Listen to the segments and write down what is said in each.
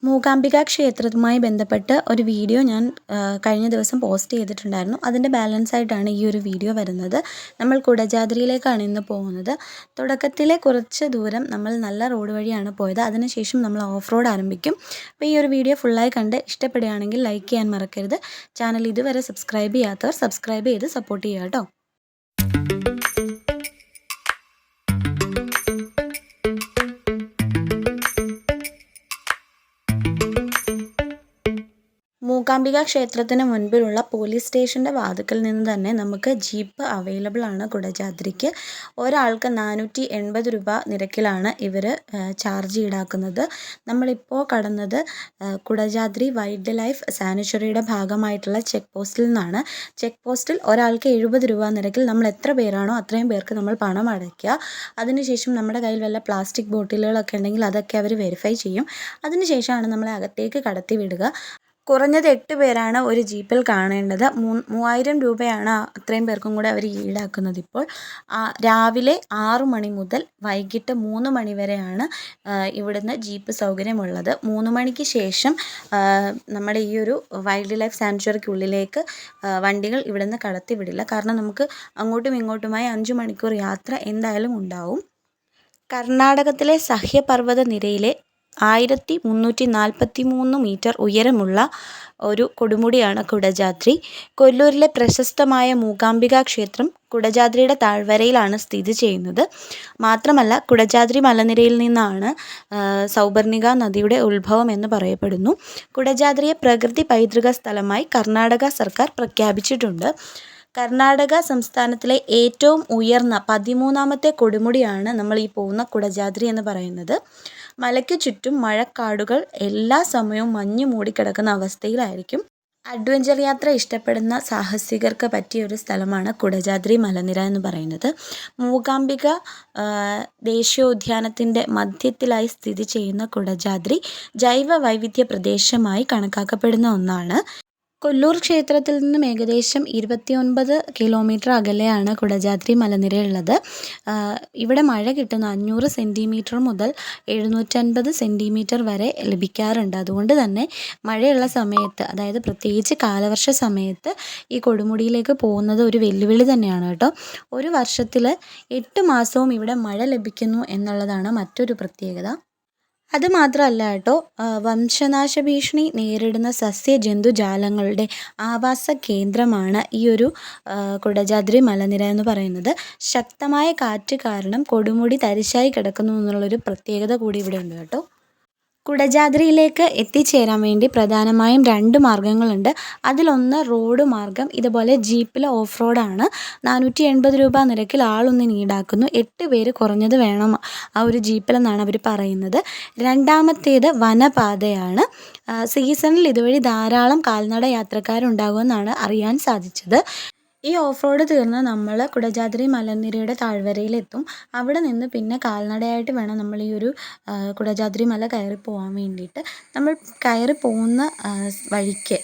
മൂകാംബിക ക്ഷേത്രവുമായി ബന്ധപ്പെട്ട് ഒരു വീഡിയോ ഞാൻ കഴിഞ്ഞ ദിവസം പോസ്റ്റ് ചെയ്തിട്ടുണ്ടായിരുന്നു. അതിൻ്റെ ബാലൻസ് ആയിട്ടാണ് ഈ ഒരു വീഡിയോ വരുന്നത്. നമ്മൾ കുടജാദ്രിയിലേക്കാണ് ഇന്ന് പോകുന്നത്. തുടക്കത്തിലെ കുറച്ച് ദൂരം നമ്മൾ നല്ല റോഡ് വഴിയാണ് പോയത്. അതിനുശേഷം നമ്മൾ ഓഫ് റോഡ് ആരംഭിക്കും. അപ്പോൾ ഈ ഒരു വീഡിയോ ഫുള്ളായി കണ്ട് ഇഷ്ടപ്പെടുകയാണെങ്കിൽ ലൈക്ക് ചെയ്യാൻ മറക്കരുത്. ചാനൽ ഇതുവരെ സബ്സ്ക്രൈബ് ചെയ്യാത്തവർ സബ്സ്ക്രൈബ് ചെയ്ത് സപ്പോർട്ട് ചെയ്യുക കേട്ടോ. മൂകാംബിക ക്ഷേത്രത്തിന് മുൻപിലുള്ള പോലീസ് സ്റ്റേഷൻ്റെ വാതിക്കൽ നിന്ന് തന്നെ നമുക്ക് ജീപ്പ് അവൈലബിൾ ആണ്. കുടജാദ്രിക്ക് ഒരാൾക്ക് 480 രൂപ നിരക്കിലാണ് ഇവർ ചാർജ് ഈടാക്കുന്നത്. നമ്മളിപ്പോൾ കടന്നത് കുടജാദ്രി വൈൽഡ് ലൈഫ് സാങ്ച്വറിയുടെ ഭാഗമായിട്ടുള്ള ചെക്ക് പോസ്റ്റിൽ നിന്നാണ്. ചെക്ക് പോസ്റ്റിൽ ഒരാൾക്ക് 70 രൂപ നിരക്കിൽ നമ്മൾ എത്ര പേരാണോ അത്രയും പേർക്ക് നമ്മൾ പണം അടയ്ക്കുക. അതിനുശേഷം നമ്മുടെ കയ്യിൽ വല്ല പ്ലാസ്റ്റിക് ബോട്ടിലുകളൊക്കെ ഉണ്ടെങ്കിൽ അതൊക്കെ അവർ വെരിഫൈ ചെയ്യും. അതിനുശേഷമാണ് നമ്മളെ അകത്തേക്ക് കടത്തി വിടുക. കുറഞ്ഞത് 8 പേരാണ് ഒരു ജീപ്പിൽ കാണേണ്ടത്. 3000 രൂപയാണ് അത്രയും പേർക്കും കൂടെ അവർ ഈടാക്കുന്നത്. ഇപ്പോൾ രാവിലെ 6 മണി മുതൽ വൈകിട്ട് 3 മണി വരെയാണ് ഇവിടുന്ന് ജീപ്പ് സൗകര്യമുള്ളത്. 3 മണിക്ക് ശേഷം നമ്മുടെ ഈ ഒരു വൈൽഡ് ലൈഫ് സാങ്ച്വറിക്കുള്ളിലേക്ക് വണ്ടികൾ ഇവിടുന്ന് കടത്തി വിടില്ല. കാരണം നമുക്ക് അങ്ങോട്ടും ഇങ്ങോട്ടുമായി 5 മണിക്കൂർ യാത്ര എന്തായാലും ഉണ്ടാവും. കർണാടകത്തിലെ സഹ്യപർവ്വത നിരയിലെ 1343 മീറ്റർ ഉയരമുള്ള ഒരു കൊടുമുടിയാണ് കുടജാദ്രി. കൊല്ലൂരിലെ പ്രശസ്തമായ മൂകാംബിക ക്ഷേത്രം കുടജാദ്രിയുടെ താഴ്വരയിലാണ് സ്ഥിതി ചെയ്യുന്നത്. മാത്രമല്ല കുടജാദ്രി മലനിരയിൽ നിന്നാണ് സൗപർണിക നദിയുടെ ഉത്ഭവം എന്ന് പറയപ്പെടുന്നു. കുടജാദ്രിയെ പ്രകൃതി പൈതൃക സ്ഥലമായി കർണാടക സർക്കാർ പ്രഖ്യാപിച്ചിട്ടുണ്ട്. കർണാടക സംസ്ഥാനത്തിലെ ഏറ്റവും ഉയർന്ന 13ാമത്തെ കൊടുമുടിയാണ് നമ്മൾ ഈ പോകുന്ന കുടജാദ്രി എന്ന് പറയുന്നത്. മലയ്ക്ക് ചുറ്റും മഴക്കാടുകൾ എല്ലാ സമയവും മഞ്ഞ് മൂടിക്കിടക്കുന്ന അവസ്ഥയിലായിരിക്കും. അഡ്വഞ്ചർ യാത്ര ഇഷ്ടപ്പെടുന്ന സാഹസികർക്ക് പറ്റിയ ഒരു സ്ഥലമാണ് കുടജാദ്രി മലനിര എന്ന് പറയുന്നത്. മൂകാംബിക ദേശീയോദ്യാനത്തിൻ്റെ മധ്യത്തിലായി സ്ഥിതി ചെയ്യുന്ന കുടജാദ്രി ജൈവ വൈവിധ്യ പ്രദേശമായി കണക്കാക്കപ്പെടുന്ന ഒന്നാണ്. കൊല്ലൂർ ക്ഷേത്രത്തിൽ നിന്നും ഏകദേശം 29 കിലോമീറ്റർ അകലെയാണ് കുടജാദ്രി മലനിരയുള്ളത്. ഇവിടെ മഴ കിട്ടുന്ന 500 സെൻറ്റിമീറ്റർ മുതൽ 750 സെൻറ്റിമീറ്റർ വരെ ലഭിക്കാറുണ്ട്. അതുകൊണ്ട് തന്നെ മഴയുള്ള സമയത്ത്, അതായത് പ്രത്യേകിച്ച് കാലവർഷ സമയത്ത് ഈ കൊടുമുടിയിലേക്ക് പോകുന്നത് ഒരു വെല്ലുവിളി തന്നെയാണ് കേട്ടോ. ഒരു വർഷത്തിൽ 8 മാസവും ഇവിടെ മഴ ലഭിക്കുന്നു എന്നുള്ളതാണ് മറ്റൊരു പ്രത്യേകത. അതുമാത്രമല്ല കേട്ടോ, വംശനാശ ഭീഷണി നേരിടുന്ന സസ്യജന്തുജാലങ്ങളുടെ ആവാസ കേന്ദ്രമാണ് ഈ ഒരു കുടജാദ്രി മലനിര എന്ന് പറയുന്നത്. ശക്തമായ കാറ്റ് കാരണം കൊടുമുടി തരിശായി കിടക്കുന്നു എന്നുള്ളൊരു പ്രത്യേകത കൂടി ഇവിടെ ഉണ്ട് കേട്ടോ. കുടജാദ്രിയിലേക്ക് എത്തിച്ചേരാൻ വേണ്ടി പ്രധാനമായും 2 മാർഗ്ഗങ്ങളുണ്ട്. അതിലൊന്ന് റോഡ് മാർഗ്ഗം, ഇതുപോലെ ജീപ്പിൽ ഓഫ് റോഡാണ്. 480 രൂപ നിരക്കിൽ ആളൊന്നിന് ഈടാക്കുന്നു. 8 പേര് കുറഞ്ഞത് വേണം ആ ഒരു ജീപ്പിലെന്നാണ് അവർ പറയുന്നത്. രണ്ടാമത്തേത് വനപാതയാണ്. സീസണിൽ ഇതുവഴി ധാരാളം കാൽനട യാത്രക്കാരുണ്ടാകുമെന്നാണ് അറിയാൻ സാധിച്ചത്. ഈ ഓഫ് റോഡ് തീർന്ന് നമ്മൾ കുടജാദ്രി മലനിരയുടെ താഴ്വരയിലെത്തും. അവിടെ നിന്ന് പിന്നെ കാൽനടയായിട്ട് വേണം നമ്മൾ ഈ ഒരു കുടജാദ്രി മല കയറി പോകാൻ വേണ്ടിയിട്ട്. നമ്മൾ കയറി പോകുന്ന വഴിക്ക്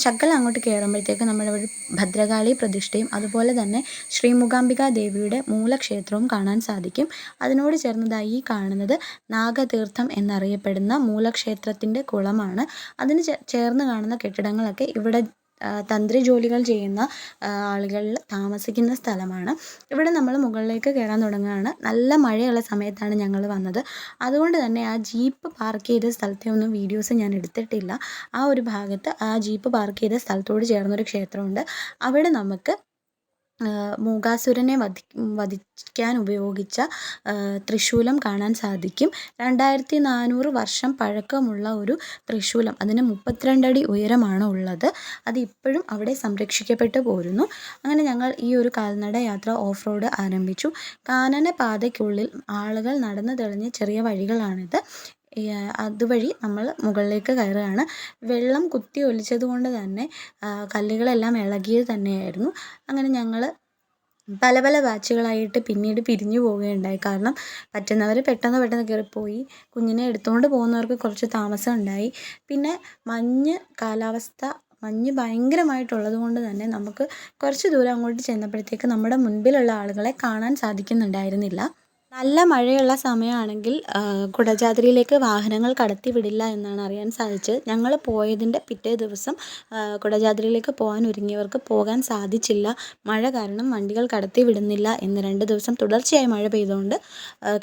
ശകലം അങ്ങോട്ട് കയറുമ്പോഴത്തേക്ക് നമ്മുടെ ഒരു ഭദ്രകാളി പ്രതിഷ്ഠയും അതുപോലെ തന്നെ ശ്രീ മൂകാംബിക ദേവിയുടെ മൂലക്ഷേത്രവും കാണാൻ സാധിക്കും. അതിനോട് ചേർന്നതായി ഈ കാണുന്നത് നാഗതീർത്ഥം എന്നറിയപ്പെടുന്ന മൂലക്ഷേത്രത്തിൻ്റെ കുളമാണ്. അതിന് ചേർന്ന് കാണുന്ന കെട്ടിടങ്ങളൊക്കെ ഇവിടെ തന്ത്രി ജോലികൾ ചെയ്യുന്ന ആളുകൾ താമസിക്കുന്ന സ്ഥലമാണ്. ഇവിടെ നമ്മൾ മുകളിലേക്ക് കയറാൻ തുടങ്ങുകയാണ്. നല്ല മഴയുള്ള സമയത്താണ് ഞങ്ങൾ വന്നത്. അതുകൊണ്ട് തന്നെ ആ ജീപ്പ് പാർക്ക് ചെയ്ത സ്ഥലത്തെ ഒന്നും വീഡിയോസ് ഞാൻ എടുത്തിട്ടില്ല. ആ ഒരു ഭാഗത്ത് ആ ജീപ്പ് പാർക്ക് ചെയ്ത സ്ഥലത്തോട് ചേർന്നൊരു ക്ഷേത്രമുണ്ട്. അവിടെ നമുക്ക് മൂകാസുരനെ വധിക്കാൻ ഉപയോഗിച്ച ത്രിശൂലം കാണാൻ സാധിക്കും. 2400 വർഷം പഴക്കമുള്ള ഒരു ത്രിശൂലം. അതിന് 32 അടി ഉയരമാണ് ഉള്ളത്. അത് ഇപ്പോഴും അവിടെ സംരക്ഷിക്കപ്പെട്ടു പോരുന്നു. അങ്ങനെ ഞങ്ങൾ ഈ ഒരു കാൽനട യാത്ര ഓഫ് റോഡ് ആരംഭിച്ചു. കാനന പാതയ്ക്കുള്ളിൽ ആളുകൾ നടന്നു തെളിഞ്ഞ ചെറിയ വഴികളാണിത്. അതുവഴി നമ്മൾ മുകളിലേക്ക് കയറുകയാണ്. വെള്ളം കുത്തി ഒലിച്ചത് കൊണ്ട് തന്നെ കല്ലുകളെല്ലാം ഇളകിയത് തന്നെയായിരുന്നു. അങ്ങനെ ഞങ്ങൾ പല പല ബാച്ചുകളായിട്ട് പിന്നീട് പിരിഞ്ഞു പോവുകയുണ്ടായി. കാരണം പറ്റുന്നവർ പെട്ടെന്ന് കയറിപ്പോയി. കുഞ്ഞിനെ എടുത്തുകൊണ്ട് പോകുന്നവർക്ക് കുറച്ച് താമസം ഉണ്ടായി. പിന്നെ മഞ്ഞ് ഭയങ്കരമായിട്ടുള്ളത് കൊണ്ട് തന്നെ നമുക്ക് കുറച്ച് ദൂരം അങ്ങോട്ട് ചെന്നപ്പോഴത്തേക്ക് നമ്മുടെ മുൻപിലുള്ള ആളുകളെ കാണാൻ സാധിക്കുന്നുണ്ടായിരുന്നില്ല. നല്ല മഴയുള്ള സമയമാണെങ്കിൽ കുടജാദ്രിയിലേക്ക് വാഹനങ്ങൾ കടത്തിവിടില്ല എന്നാണ് അറിയാൻ സാധിച്ചത്. ഞങ്ങൾ പോയതിൻ്റെ പിറ്റേ ദിവസം കുടജാദ്രിയിലേക്ക് പോകാൻ ഒരുങ്ങിയവർക്ക് പോകാൻ സാധിച്ചില്ല. മഴ കാരണം വണ്ടികൾ കടത്തിവിടുന്നില്ല എന്ന് 2 ദിവസം തുടർച്ചയായി മഴ പെയ്തുകൊണ്ട്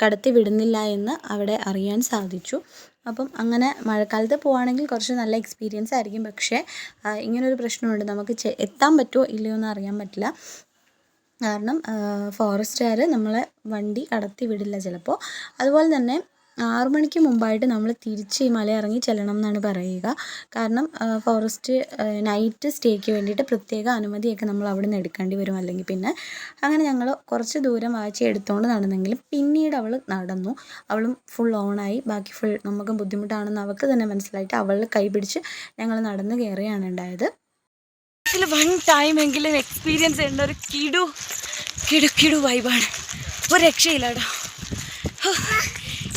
കടത്തിവിടുന്നില്ല എന്ന് അവിടെ അറിയാൻ സാധിച്ചു. അപ്പം അങ്ങനെ മഴക്കാലത്ത് പോവുകയാണെങ്കിൽ കുറച്ച് നല്ല എക്സ്പീരിയൻസ് ആയിരിക്കും. പക്ഷേ ഇങ്ങനൊരു പ്രശ്നമുണ്ട്, നമുക്ക് എത്താൻ പറ്റുമോ ഇല്ലയോ എന്ന് അറിയാൻ പറ്റില്ല. കാരണം ഫോറസ്റ്റുകാർ നമ്മളെ വണ്ടി കടത്തി വിടില്ല ചിലപ്പോൾ. അതുപോലെ തന്നെ 6 മണിക്ക് മുമ്പായിട്ട് നമ്മൾ തിരിച്ച് ഈ മല ഇറങ്ങി ചെല്ലണം എന്നാണ് പറയുക. കാരണം ഫോറസ്റ്റ് നൈറ്റ് സ്റ്റേക്ക് വേണ്ടിയിട്ട് പ്രത്യേക അനുമതിയൊക്കെ നമ്മൾ അവിടെ നിന്ന് എടുക്കേണ്ടി വരും അല്ലെങ്കിൽ പിന്നെ. അങ്ങനെ ഞങ്ങൾ കുറച്ച് ദൂരം വാച്ച് എടുത്തുകൊണ്ട് നടന്നെങ്കിലും പിന്നീട് അവൾ നടന്നു. അവളും ഫുൾ ഓണായി. ബാക്കി ഫുൾ നമുക്ക് ബുദ്ധിമുട്ടാണെന്ന് അവൾക്ക് തന്നെ മനസ്സിലായിട്ട് അവൾ കൈ പിടിച്ച് ഞങ്ങൾ നടന്ന് കയറുകയാണ് ഉണ്ടായത്. ഇതിൽ 1 ടൈമെങ്കിലും എക്സ്പീരിയൻസ് ചെയ്യേണ്ട ഒരു കിടു വൈബാണ്. ഒരു രക്ഷയില്ല കേട്ടോ.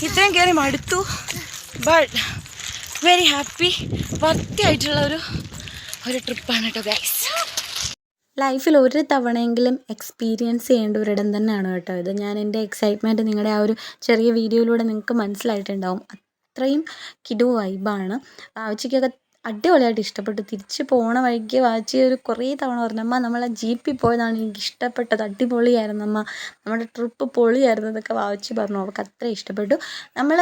ഇത്രയും കയറി മടുത്തു. But very happy. വൃത്തിയായിട്ടുള്ള ഒരു ട്രിപ്പാണ് കേട്ടോ ഗൈസ്. ലൈഫിൽ ഒരു തവണയെങ്കിലും എക്സ്പീരിയൻസ് ചെയ്യേണ്ട ഒരിടം തന്നെയാണ് കേട്ടോ ഇത്. ഞാൻ എൻ്റെ എക്സൈറ്റ്മെൻറ്റ് നിങ്ങളുടെ ആ ഒരു ചെറിയ വീഡിയോയിലൂടെ നിങ്ങൾക്ക് മനസ്സിലായിട്ടുണ്ടാവും. അത്രയും കിടു വൈബാണ്. വാവച്ചിക്കൊക്കെ അടിപൊളിയായിട്ട് ഇഷ്ടപ്പെട്ടു. തിരിച്ച് പോണ വഴിക്ക് വാച്ചി ഒരു കുറേ തവണ പറഞ്ഞു, അമ്മ നമ്മളെ ജീപ്പിൽ പോയതാണ് എനിക്ക് ഇഷ്ടപ്പെട്ടത്, അടിപൊളിയായിരുന്നു അമ്മ, നമ്മുടെ ട്രിപ്പ് പൊളിയായിരുന്നു എന്നൊക്കെ വാവച്ചി പറഞ്ഞു. അവൾക്ക് അത്ര ഇഷ്ടപ്പെട്ടു. നമ്മൾ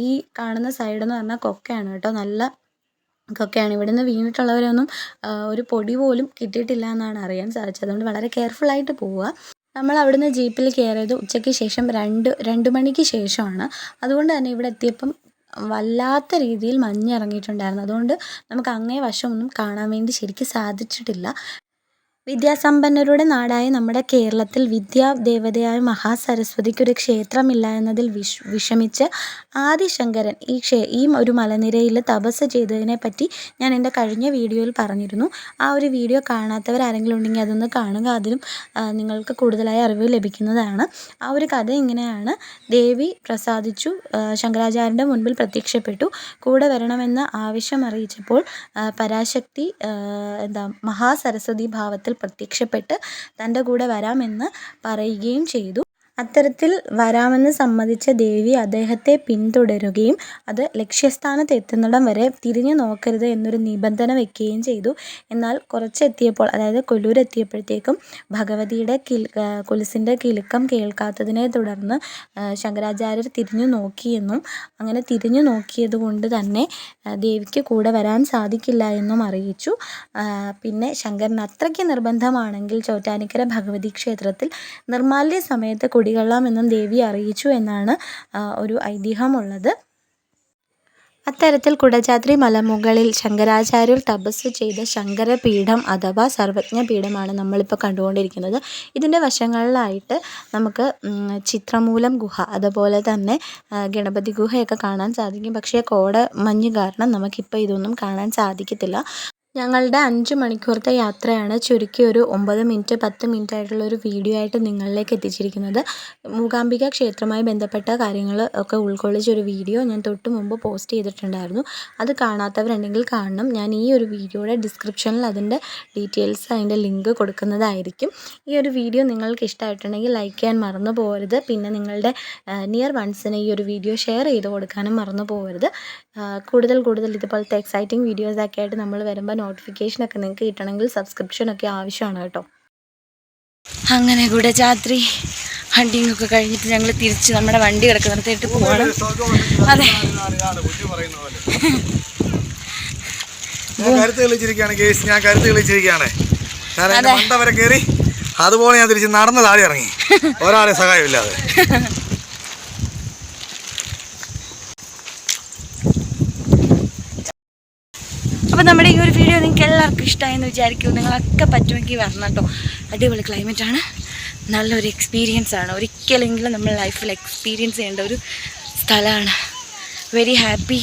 ഈ കാണുന്ന സൈഡെന്ന് പറഞ്ഞാൽ കൊക്കയാണ് കേട്ടോ, നല്ല കൊക്കയാണ്. ഇവിടെ നിന്ന് വീണിട്ടുള്ളവരൊന്നും ഒരു പൊടി പോലും കിട്ടിയിട്ടില്ല എന്നാണ് അറിയാൻ സാധിച്ചത്. അതുകൊണ്ട് വളരെ കെയർഫുള്ളായിട്ട് പോവുക. നമ്മൾ അവിടുന്ന് ജീപ്പിൽ കയറിയത് ഉച്ചയ്ക്ക് ശേഷം 2 മണിക്ക് ശേഷമാണ്. അതുകൊണ്ട് തന്നെ ഇവിടെ എത്തിയപ്പം വല്ലാത്ത രീതിയിൽ മഞ്ഞിറങ്ങിയിട്ടുണ്ടായിരുന്നു. അതുകൊണ്ട് നമുക്ക് അങ്ങേ വശമൊന്നും കാണാൻ വേണ്ടി ശരിക്കും സാധിച്ചിട്ടില്ല. വിദ്യാസമ്പന്നരുടെ നാടായ നമ്മുടെ കേരളത്തിൽ വിദ്യാദേവതയായ മഹാസരസ്വതിക്കൊരു ക്ഷേത്രമില്ല എന്നതിൽ വിഷമിച്ച് ആദിശങ്കരൻ ഈ ഒരു മലനിരയിൽ തപസ് ചെയ്തതിനെ പറ്റി ഞാൻ എൻ്റെ കഴിഞ്ഞ വീഡിയോയിൽ പറഞ്ഞിരുന്നു. ആ ഒരു വീഡിയോ കാണാത്തവർ ആരെങ്കിലും ഉണ്ടെങ്കിൽ അതൊന്ന് കാണുക. അതിലും നിങ്ങൾക്ക് കൂടുതലായ അറിവ് ലഭിക്കുന്നതാണ്. ആ ഒരു കഥ ഇങ്ങനെയാണ്. ദേവി പ്രസാദിച്ചു, ശങ്കരാചാര്യൻ്റെ മുൻപിൽ പ്രത്യക്ഷപ്പെട്ടു. കൂടെ വരണമെന്ന ആവശ്യം അറിയിച്ചപ്പോൾ പരാശക്തി മഹാസരസ്വതി ഭാവത്തിൽ പ്രത്യക്ഷപ്പെട്ട് തൻ്റെ കൂടെ വരാമെന്ന് പറയുകയും ചെയ്തു. അത്തരത്തിൽ വരാമെന്ന് സമ്മതിച്ച ദേവി അദ്ദേഹത്തെ പിന്തുടരുകയും അത് ലക്ഷ്യസ്ഥാനത്ത് എത്തുന്നിടം വരെ തിരിഞ്ഞു നോക്കരുത് എന്നൊരു നിബന്ധന വെക്കുകയും ചെയ്തു. എന്നാൽ കുറച്ചെത്തിയപ്പോൾ, അതായത് കൊല്ലൂർ എത്തിയപ്പോഴത്തേക്കും ഭഗവതിയുടെ കൊലുസിൻ്റെ കിലുക്കം കേൾക്കാത്തതിനെ തുടർന്ന് ശങ്കരാചാര്യർ തിരിഞ്ഞു നോക്കിയെന്നും അങ്ങനെ തിരിഞ്ഞു നോക്കിയത് കൊണ്ട് തന്നെ ദേവിക്ക് കൂടെ വരാൻ സാധിക്കില്ല എന്നും അറിയിച്ചു. പിന്നെ ശങ്കരൻ അത്രയ്ക്ക് നിർബന്ധമാണെങ്കിൽ ചോറ്റാനിക്കര ഭഗവതി ക്ഷേത്രത്തിൽ നിർമാല്യ സമയത്ത് കുടികൊള്ളാമെന്നും ദേവി അറിയിച്ചു എന്നാണ് ഒരു ഐതിഹ്യമുള്ളത്. അത്തരത്തിൽ കുടജാദ്രി മലമുകളിൽ ശങ്കരാചാര്യർ തപസ് ചെയ്ത ശങ്കരപീഠം അഥവാ സർവജ്ഞപീഠമാണ് നമ്മളിപ്പോൾ കണ്ടുകൊണ്ടിരിക്കുന്നത്. ഇതിൻ്റെ വശങ്ങളിലായിട്ട് നമുക്ക് ചിത്രമൂലം ഗുഹ, അതുപോലെ തന്നെ ഗണപതി ഗുഹയൊക്കെ കാണാൻ സാധിക്കും. പക്ഷേ കോടമഞ്ഞ് കാരണം നമുക്കിപ്പോൾ ഇതൊന്നും കാണാൻ സാധിക്കത്തില്ല. ഞങ്ങളുടെ 5 മണിക്കൂറത്തെ യാത്രയാണ് ചുരുക്കി ഒരു 9 മിനിറ്റ് 10 മിനിറ്റ് ആയിട്ടുള്ളൊരു വീഡിയോ ആയിട്ട് നിങ്ങളിലേക്ക് എത്തിച്ചിരിക്കുന്നത്. മൂകാംബിക ക്ഷേത്രവുമായി ബന്ധപ്പെട്ട കാര്യങ്ങൾ ഒക്കെ ഉൾക്കൊള്ളിച്ചൊരു വീഡിയോ ഞാൻ തൊട്ട് മുമ്പ് പോസ്റ്റ് ചെയ്തിട്ടുണ്ടായിരുന്നു. അത് കാണാത്തവരുണ്ടെങ്കിൽ കാണണം. ഞാൻ ഈ ഒരു വീഡിയോയുടെ ഡിസ്ക്രിപ്ഷനിൽ അതിൻ്റെ ഡീറ്റെയിൽസ്, അതിൻ്റെ ലിങ്ക് കൊടുക്കുന്നതായിരിക്കും. ഈ ഒരു വീഡിയോ നിങ്ങൾക്ക് ഇഷ്ടമായിട്ടുണ്ടെങ്കിൽ ലൈക്ക് ചെയ്യാൻ മറന്നു പോകരുത്. പിന്നെ നിങ്ങളുടെ നിയർ വൺസിന് ഈ ഒരു വീഡിയോ ഷെയർ ചെയ്ത് കൊടുക്കാനും മറന്നു പോകരുത്. കൂടുതൽ ഇതുപോലത്തെ എക്സൈറ്റിംഗ് വീഡിയോസൊക്കെ ആയിട്ട് നമ്മൾ വരുമ്പോൾ നോട്ടിഫിക്കേഷനൊക്കെ നിങ്ങൾക്ക് കിട്ടണമെങ്കിൽ സബ്സ്ക്രിപ്ഷനൊക്കെ ആവശ്യമാണ് കേട്ടോ. അങ്ങനെ കുടജാദ്രി ഹണ്ടിങ് ഒക്കെ കഴിഞ്ഞിട്ട് ഞങ്ങൾ തിരിച്ച് നമ്മുടെ വണ്ടി കിടക്കുന്നിടത്തേട്ട് പോവാണ്. അതെ, ഞാൻ കരുത്ത് കളിച്ചിരിക്കുകയാണ്. അതുപോലെ ഞാൻ തിരിച്ച് നടന്ന് താഴെ ഇറങ്ങി, ഒരാളെ സഹായമില്ലാതെ. അപ്പോൾ നമ്മുടെ ഈ ഒരു വീഡിയോ നിങ്ങൾക്ക് എല്ലാവർക്കും ഇഷ്ടമായെന്ന് വിചാരിക്കും. നിങ്ങളൊക്കെ പറ്റുമെങ്കിൽ വരണം കേട്ടോ. അടിപൊളി ക്ലൈമറ്റാണ്, നല്ലൊരു എക്സ്പീരിയൻസ് ആണ്. ഒരിക്കലെങ്കിലും നമ്മൾ ലൈഫിൽ എക്സ്പീരിയൻസ് ചെയ്യേണ്ട ഒരു സ്ഥലമാണ്. Very happy.